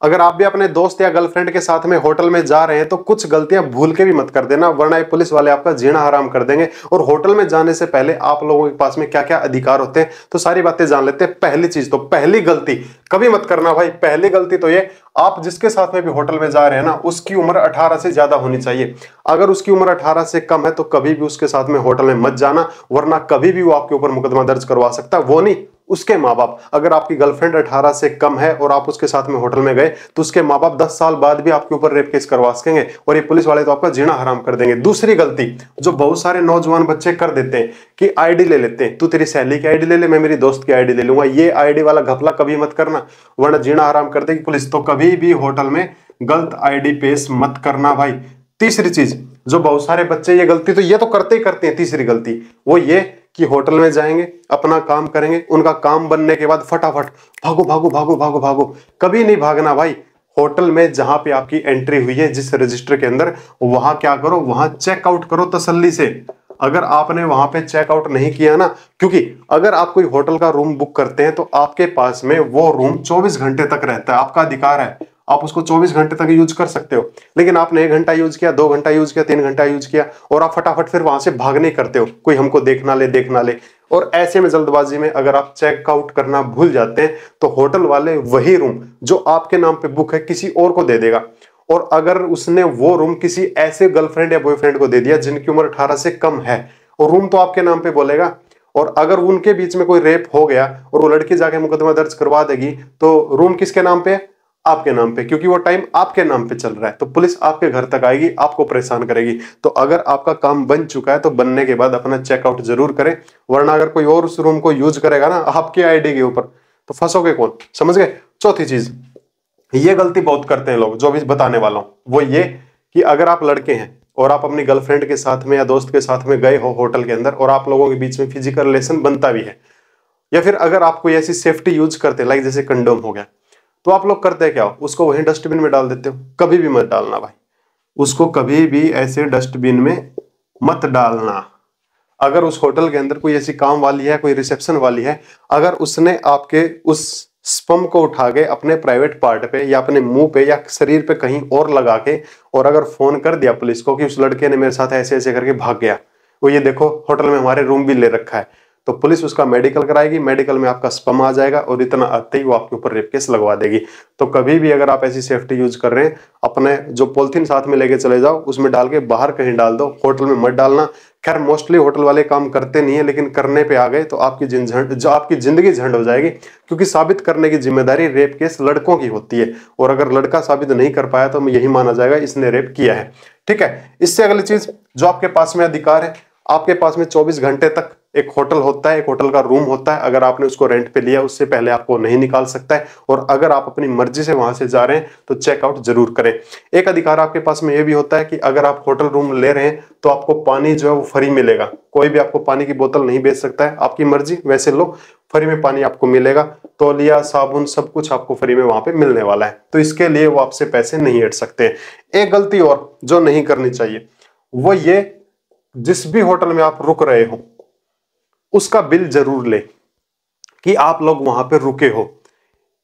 अगर आप भी अपने दोस्त या गर्लफ्रेंड के साथ में होटल में जा रहे हैं तो कुछ गलतियां भूल के भी मत कर देना, वरना ये पुलिस वाले आपका जीना हराम कर देंगे। और होटल में जाने से पहले आप लोगों के पास में क्या क्या अधिकार होते हैं तो सारी बातें जान लेते हैं। पहली चीज तो, पहली गलती कभी मत करना भाई, पहली गलती तो ये, आप जिसके साथ में भी होटल में जा रहे हैं ना, उसकी उम्र 18 से ज्यादा होनी चाहिए। अगर उसकी उम्र 18 से कम है तो कभी भी उसके साथ में होटल में मत जाना, वरना कभी भी वो आपके ऊपर मुकदमा दर्ज करवा सकता है। वो नहीं, उसके माँ बाप। अगर आपकी गर्लफ्रेंड 18 से कम है और आप उसके साथ में होटल में गए तो उसके माँ बाप 10 साल बाद भी आपके ऊपर रेप केस करवा सकेंगे और ये पुलिस वाले तो आपका जीना हराम कर देंगे। दूसरी गलती जो बहुत सारे नौजवान बच्चे कर देते हैं कि आईडी ले लेते हैं, तू तेरी सहेली की आईडी ले ले, मैं मेरी दोस्त की आईडी ले लूंगा। ये आईडी वाला घपला कभी मत करना, वरना जीना हराम कर देगी पुलिस। तो कभी भी होटल में गलत आईडी पेश मत करना भाई। तीसरी चीज जो बहुत सारे बच्चे, ये गलती तो ये तो करते ही करते हैं, तीसरी गलती वो ये कि होटल में जाएंगे, अपना काम करेंगे, उनका काम बनने के बाद फटाफट भागो भागो भागो भागो भागो। कभी नहीं भागना भाई। होटल में जहां पे आपकी एंट्री हुई है जिस रजिस्टर के अंदर, वहां क्या करो, वहां चेकआउट करो तसल्ली से। अगर आपने वहां पे चेकआउट नहीं किया ना, क्योंकि अगर आप कोई होटल का रूम बुक करते हैं तो आपके पास में वो रूम 24 घंटे तक रहता है, आपका अधिकार है, आप उसको 24 घंटे तक यूज कर सकते हो। लेकिन आपने 1 घंटा यूज किया, 2 घंटा यूज किया, 3 घंटा यूज किया और आप फटाफट फिर वहां से भागने करते हो, कोई हमको देखना ले। और ऐसे में जल्दबाजी में अगर आप चेकआउट करना भूल जाते हैं तो होटल वाले वही रूम जो आपके नाम पे बुक है किसी और को दे देगा। और अगर उसने वो रूम किसी ऐसे गर्लफ्रेंड या बॉयफ्रेंड को दे दिया जिनकी उम्र 18 से कम है, और रूम तो आपके नाम पे बोलेगा, और अगर उनके बीच में कोई रेप हो गया और वो लड़की जाके मुकदमा दर्ज करवा देगी तो रूम किसके नाम पे है? आपके नाम पे, क्योंकि वो टाइम आपके नाम पे चल रहा है। तो पुलिस आपके घर तक आएगी, आपको परेशान करेगी। तो अगर आपका काम बन चुका है तो बनने के बाद अपना चेकआउट जरूर करें, वरना अगर कोई और उस रूम को यूज करेगा ना आपकी आईडी के ऊपर तो फंसोगे कौन, समझ गए। चौथी चीज, ये गलती बहुत करते हैं लोग जो भी बताने वाला हूं, वो ये कि अगर आप लड़के हैं और आप अपनी गर्लफ्रेंड के साथ में या दोस्त के साथ में गए हो होटल के अंदर और आप लोगों के बीच में फिजिकल रिलेशन बनता भी है, या फिर अगर आप कोई ऐसी सेफ्टी यूज करते हैं लाइक जैसे कंडोम हो गया, तो आप लोग करते हैं क्या, उसको वहीं डस्टबिन में डाल देते हो। कभी भी मत डालना भाई, उसको कभी भी ऐसे डस्टबिन में मत डालना। अगर उस होटल के अंदर कोई ऐसी काम वाली है, कोई रिसेप्शन वाली है, अगर उसने आपके उस स्पर्म को उठा के अपने प्राइवेट पार्ट पे या अपने मुंह पे या शरीर पे कहीं और लगा के और अगर फोन कर दिया पुलिस को कि उस लड़के ने मेरे साथ ऐसे ऐसे करके भाग गया, वो ये देखो होटल में हमारे रूम भी ले रखा है, तो पुलिस उसका मेडिकल कराएगी, मेडिकल में आपका स्पर्म आ जाएगा और इतना आते ही वो आपके ऊपर रेप केस लगवा देगी। तो कभी भी अगर आप ऐसी सेफ्टी यूज कर रहे हैं, अपने जो पॉलिथीन साथ में लेके चले जाओ, उसमें डाल के बाहर कहीं डाल दो, होटल में मत डालना। खैर मोस्टली होटल वाले काम करते नहीं है, लेकिन करने पे आ गए तो आपकी आपकी जिंदगी झंड हो जाएगी, क्योंकि साबित करने की जिम्मेदारी रेप केस लड़कों की होती है, और अगर लड़का साबित नहीं कर पाया तो यही माना जाएगा इसने रेप किया है। ठीक है। इससे अगली चीज जो आपके पास में अधिकार है, आपके पास में 24 घंटे तक एक होटल होता है, एक होटल का रूम होता है। अगर आपने उसको रेंट पे लिया उससे पहले आपको नहीं निकाल सकता है, और अगर आप अपनी मर्जी से वहां से जा रहे हैं तो चेकआउट जरूर करें। एक अधिकार आपके पास में यह भी होता है कि अगर आप होटल रूम ले रहे हैं तो आपको पानी जो है वो फ्री मिलेगा। कोई भी आपको पानी की बोतल नहीं बेच सकता है, आपकी मर्जी वैसे लो, फ्री में पानी आपको मिलेगा। तौलिया, साबुन, सब कुछ आपको फ्री में वहां पे मिलने वाला है, तो इसके लिए वो आपसे पैसे नहीं हट सकते। एक गलती और जो नहीं करनी चाहिए वो ये, जिस भी होटल में आप रुक रहे हो उसका बिल जरूर ले कि आप लोग वहां पे रुके हो।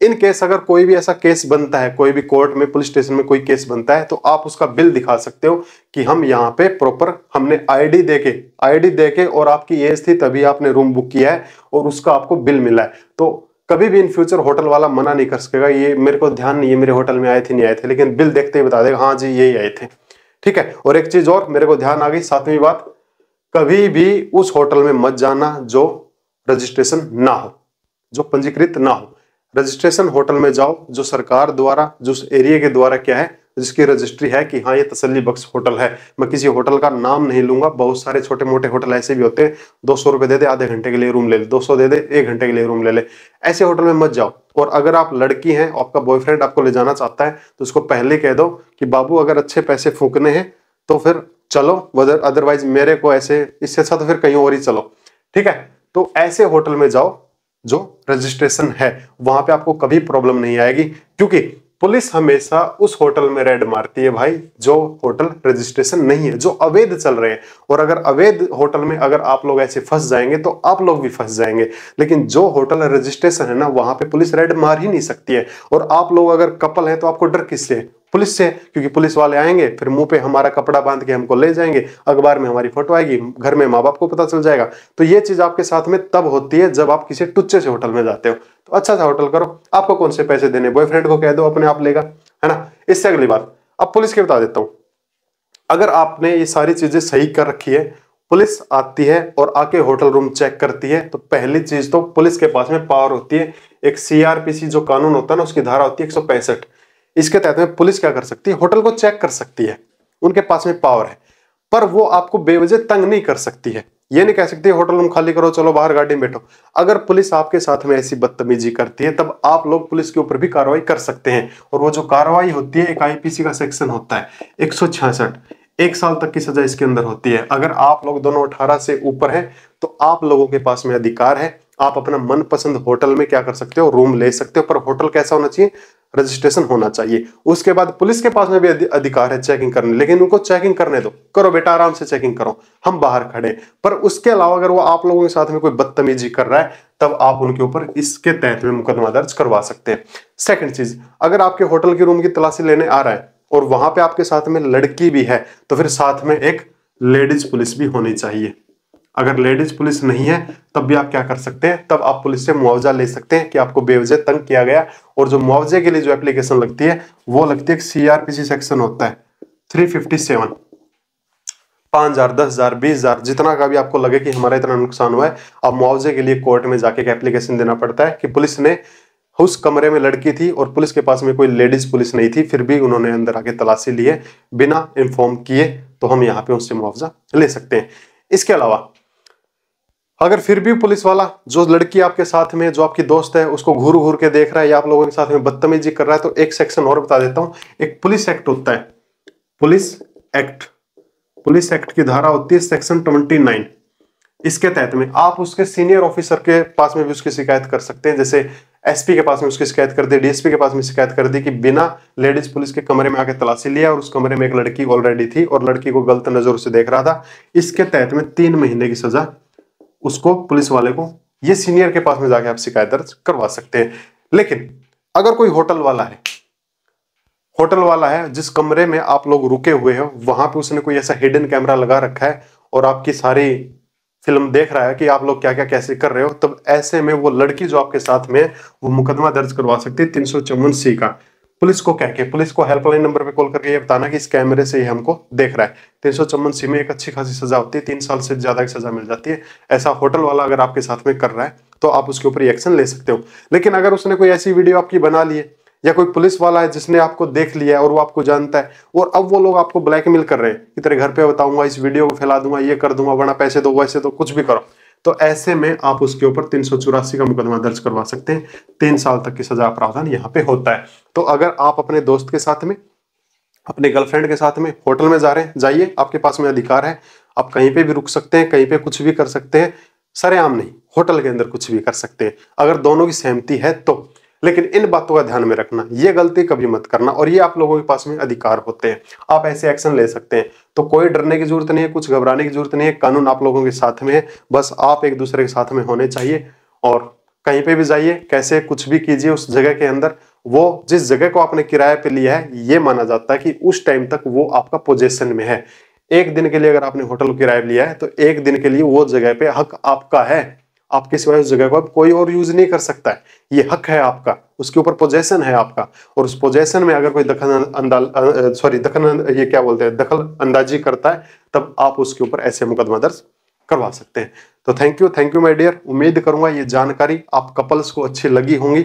इन केस अगर कोई भी ऐसा केस बनता है, कोई भी कोर्ट में, पुलिस स्टेशन में कोई केस बनता है, तो आप उसका बिल दिखा सकते हो कि हम यहाँ पे प्रॉपर हमने आईडी देके और आपकी एज थी तभी आपने रूम बुक किया है और उसका आपको बिल मिला है। तो कभी भी इन फ्यूचर होटल वाला मना नहीं कर सकेगा ये मेरे को ध्यान नहीं है मेरे होटल में आए थे नहीं आए थे, लेकिन बिल देखते ही बता देगा हाँ जी यही आए थे। ठीक है। और एक चीज और मेरे को ध्यान आ गई, 7वीं बात, कभी भी उस होटल में मत जाना जो रजिस्ट्रेशन ना हो, जो पंजीकृत ना हो। रजिस्ट्रेशन होटल में जाओ जो सरकार द्वारा, जो उस एरिया के द्वारा क्या है, जिसकी रजिस्ट्री है कि हाँ ये तसल्ली बख्श होटल है। मैं किसी होटल का नाम नहीं लूंगा, बहुत सारे छोटे मोटे होटल ऐसे भी होते हैं, 200 रुपए दे दे आधे घंटे के लिए रूम ले ले, 200 दे दे 1 घंटे के लिए रूम ले ले। ऐसे होटल में मत जाओ। और अगर आप लड़की हैं, आपका बॉयफ्रेंड आपको ले जाना चाहता है तो उसको पहले कह दो कि बाबू अगर अच्छे पैसे फूकने हैं तो फिर चलो, अदरवाइज मेरे को ऐसे, इससे अच्छा तो फिर कहीं और ही चलो। ठीक है। तो ऐसे होटल में जाओ जो रजिस्ट्रेशन है, वहां पे आपको कभी प्रॉब्लम नहीं आएगी, क्योंकि पुलिस हमेशा उस होटल में रेड मारती है भाई जो होटल रजिस्ट्रेशन नहीं है, जो अवैध चल रहे हैं। और अगर अवैध होटल में अगर आप लोग ऐसे फंस जाएंगे तो आप लोग भी फंस जाएंगे। लेकिन जो होटल रजिस्ट्रेशन है ना, वहां पे पुलिस रेड मार ही नहीं सकती है। और आप लोग अगर कपल है तो आपको डर किससे है? पुलिस से, क्योंकि पुलिस वाले आएंगे फिर मुंह पे हमारा कपड़ा बांध के हमको ले जाएंगे, अखबार में हमारी फोटो आएगी, घर में माँ बाप को पता चल जाएगा। तो ये चीज आपके साथ में तब होती है जब आप किसी टुच्चे से होटल में जाते हो। तो अच्छा सा होटल करो, आपको कौन से पैसे देने, बॉयफ्रेंड को कह दो अपने आप लेगा, है ना। इससे अगली बात अब पुलिस की बता देता हूं। अगर आपने ये सारी चीजें सही कर रखी है, पुलिस आती है और आके होटल रूम चेक करती है, तो पहली चीज तो पुलिस के पास में पावर होती है। एक सीआरपीसी जो कानून होता है ना, उसकी धारा होती है 165। इसके तहत में पुलिस क्या कर सकती है? होटल को चेक कर सकती है, उनके पास में पावर है। पर वो आपको बेवजह तंग नहीं कर सकती है। ये नहीं कह सकती होटल रूम खाली करो, चलो बाहर गाड़ी में बैठो। अगर पुलिस आपके साथ में ऐसी बदतमीजी करती है तब आप लोग पुलिस के ऊपर भी कार्रवाई कर सकते हैं। और वो जो कार्रवाई होती है, एक आईपीसी का सेक्शन होता है 166, 1 साल तक की सजा इसके अंदर होती है। अगर आप लोग दोनों 18 से ऊपर है तो आप लोगों के पास में अधिकार है, आप अपना मनपसंद होटल में क्या कर सकते हो? रूम ले सकते हो। पर होटल कैसा होना चाहिए? रजिस्ट्रेशन होना चाहिए। उसके बाद पुलिस के पास में भी अधिकार है चेकिंग करने, लेकिन उनको चेकिंग करने दो, करो बेटा आराम से चेकिंग करो, हम बाहर खड़े। पर उसके अलावा अगर वो आप लोगों के साथ में कोई बदतमीजी कर रहा है तब आप उनके ऊपर इसके तहत में मुकदमा दर्ज करवा सकते हैं। सेकंड चीज, अगर आपके होटल के रूम की तलाशी लेने आ रहा है और वहां पे आपके साथ में लड़की भी है तो फिर साथ में एक लेडीज पुलिस भी होनी चाहिए। अगर लेडीज पुलिस नहीं है तब भी आप क्या कर सकते हैं? तब आप पुलिस से मुआवजा ले सकते हैं कि आपको बेवजह तंग किया गया। और जो मुआवजे के लिए जो एप्लीकेशन लगती है वो लगती है, सीआरपीसी सेक्शन होता है 357। 5,000, 10,000, 20,000 जितना का भी आपको लगे कि हमारा इतना नुकसान हुआ है, अब मुआवजे के लिए कोर्ट में जाके एक एप्लीकेशन देना पड़ता है कि पुलिस ने उस कमरे में लड़की थी और पुलिस के पास में कोई लेडीज पुलिस नहीं थी, फिर भी उन्होंने अंदर आके तलाशी ली है बिना इन्फॉर्म किए, तो हम यहाँ पे उससे मुआवजा ले सकते हैं। इसके अलावा अगर फिर भी पुलिस वाला जो लड़की आपके साथ में, जो आपकी दोस्त है, उसको घूर घूर के देख रहा है या आप लोगों के साथ में बदतमीजी कर रहा है, तो एक सेक्शन और बता देता हूं। एक पुलिस एक्ट होता है, पुलिस एक्ट। पुलिस एक्ट की धारा होती है सेक्शन 29। इसके तहत में आप उसके सीनियर ऑफिसर के पास में भी उसकी शिकायत कर सकते हैं। जैसे एसपी के पास में उसकी शिकायत कर दी, डीएसपी के पास में शिकायत कर दी कि बिना लेडीज पुलिस के कमरे में आके तलाशी लिया और उस कमरे में एक लड़की ऑलरेडी थी और लड़की को गलत नजर से देख रहा था। इसके तहत में 3 महीने की सजा उसको, पुलिस वाले को, ये सीनियर के पास में जाके आप शिकायत दर्ज करवा सकते हैं। लेकिन अगर कोई होटल वाला है जिस कमरे में आप लोग रुके हुए हो वहां पे उसने कोई ऐसा हिडन कैमरा लगा रखा है और आपकी सारी फिल्म देख रहा है कि आप लोग क्या क्या कैसे कर रहे हो, तब ऐसे में वो लड़की जो आपके साथ में वो मुकदमा दर्ज करवा सकती है 354C का। पुलिस को कह के, पुलिस को हेल्पलाइन नंबर पे कॉल करके ये बताना कि इस कैमरे से ये हमको देख रहा है। 354C में एक अच्छी खासी सजा होती है, 3 साल से ज्यादा की सजा मिल जाती है। ऐसा होटल वाला अगर आपके साथ में कर रहा है तो आप उसके ऊपर एक्शन ले सकते हो। लेकिन अगर उसने कोई ऐसी वीडियो आपकी बना ली है या कोई पुलिस वाला है जिसने आपको देख लिया है और वो आपको जानता है और अब वो लोग आपको ब्लैकमेल कर रहे हैं कि तेरे घर पे बताऊंगा, इस वीडियो को फैला दूंगा, ये कर दूंगा, वरना पैसे दो, वैसे तो कुछ भी करो, तो ऐसे में आप उसके ऊपर 384 का मुकदमा दर्ज करवा सकते हैं। 3 साल तक की सजा प्रावधान यहाँ पे होता है। तो अगर आप अपने दोस्त के साथ में, अपने गर्लफ्रेंड के साथ में होटल में जा रहे हैं, जाइए, आपके पास में अधिकार है, आप कहीं पे भी रुक सकते हैं, कहीं पे कुछ भी कर सकते हैं, सरेआम नहीं, होटल के अंदर कुछ भी कर सकते हैं अगर दोनों की सहमति है तो। लेकिन इन बातों का ध्यान में रखना, ये गलती कभी मत करना, और ये आप लोगों के पास में अधिकार होते हैं, आप ऐसे एक्शन ले सकते हैं। तो कोई डरने की जरूरत नहीं है, कुछ घबराने की जरूरत नहीं है, कानून आप लोगों के साथ में है, बस आप एक दूसरे के साथ में होने चाहिए। और कहीं पे भी जाइए, कैसे कुछ भी कीजिए उस जगह के अंदर, वो जिस जगह को आपने किराए पे लिया है ये माना जाता है कि उस टाइम तक वो आपका पोजेशन में है। 1 दिन के लिए अगर आपने होटल किराए पे लिया है तो 1 दिन के लिए वो जगह पे हक आपका है, आपके सिवाय उस जगह को अब कोई और यूज नहीं कर सकता है, ये हक है आपका, उसके ऊपर पोजेशन है आपका। और उस पोजेशन में अगर कोई दखल अंदाजी करता है तब आप उसके ऊपर ऐसे मुकदमा दर्ज करवा सकते हैं। तो थैंक यू माय डियर, उम्मीद करूंगा ये जानकारी आप कपल्स को अच्छी लगी होंगी,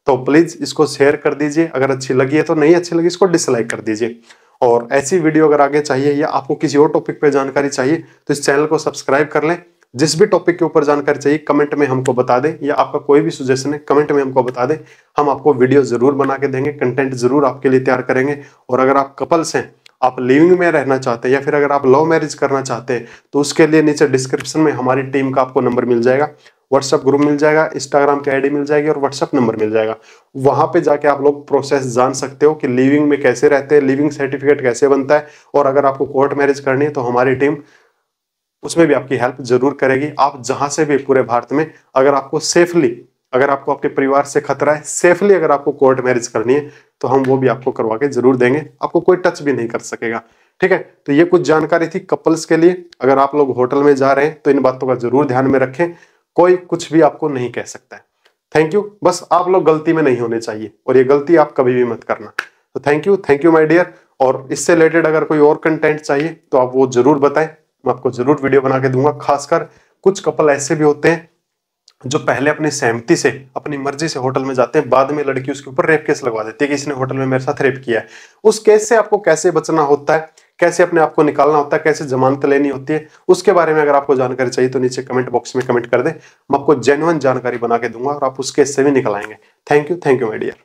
तो प्लीज इसको शेयर कर दीजिए। अगर अच्छी लगी है तो, नहीं अच्छी लगी इसको डिसलाइक कर दीजिए। और ऐसी वीडियो अगर आगे चाहिए या आपको किसी और टॉपिक पे जानकारी चाहिए तो इस चैनल को सब्सक्राइब कर लें। जिस भी टॉपिक के ऊपर जानकारी चाहिए कमेंट में हमको बता दें, या आपका कोई भी सजेशन है कमेंट में हमको बता दें, हम आपको वीडियो जरूर बना के देंगे, कंटेंट जरूर आपके लिए तैयार करेंगे। और अगर आप कपल्स हैं, आप लिविंग में रहना चाहते हैं या फिर अगर आप लव मैरिज करना चाहते हैं तो उसके लिए नीचे डिस्क्रिप्शन में हमारी टीम का आपको नंबर मिल जाएगा, व्हाट्सएप ग्रुप मिल जाएगा, इंस्टाग्राम की आईडी मिल जाएगी और व्हाट्सएप नंबर मिल जाएगा। वहां पे जाके आप लोग प्रोसेस जान सकते हो कि लिविंग में कैसे रहते हैं, लिविंग सर्टिफिकेट कैसे बनता है, और अगर आपको कोर्ट मैरिज करनी है तो हमारी टीम उसमें भी आपकी हेल्प जरूर करेगी। आप जहां से भी पूरे भारत में, अगर आपको सेफली, अगर आपको आपके परिवार से खतरा है, सेफली अगर आपको कोर्ट मैरिज करनी है तो हम वो भी आपको करवा के जरूर देंगे, आपको कोई टच भी नहीं कर सकेगा। ठीक है, तो ये कुछ जानकारी थी कपल्स के लिए। अगर आप लोग होटल में जा रहे हैं तो इन बातों का जरूर ध्यान में रखें, कोई कुछ भी आपको नहीं कह सकता है। Thank you. बस आप लोग गलती में नहीं होने चाहिए, और ये गलती आप कभी भी मत करना। तो थैंक यू माय डियर। और इससे रिलेटेड अगर कोई और कंटेंट चाहिए तो आप वो जरूर बताएं, मैं आपको जरूर वीडियो बना के दूंगा। खासकर कुछ कपल ऐसे भी होते हैं जो पहले अपनी सहमति से, अपनी मर्जी से होटल में जाते हैं, बाद में लड़की उसके ऊपर रेप केस लगवा देती है कि इसने होटल में मेरे साथ रेप किया है। उस केस से आपको कैसे बचना होता है, कैसे अपने आप को निकालना होता है, कैसे जमानत लेनी होती है, उसके बारे में अगर आपको जानकारी चाहिए तो नीचे कमेंट बॉक्स में कमेंट कर दें, मैं आपको जेन्युइन जानकारी बना के दूंगा और आप उस केस से भी निकल आएंगे। Thank you my dear.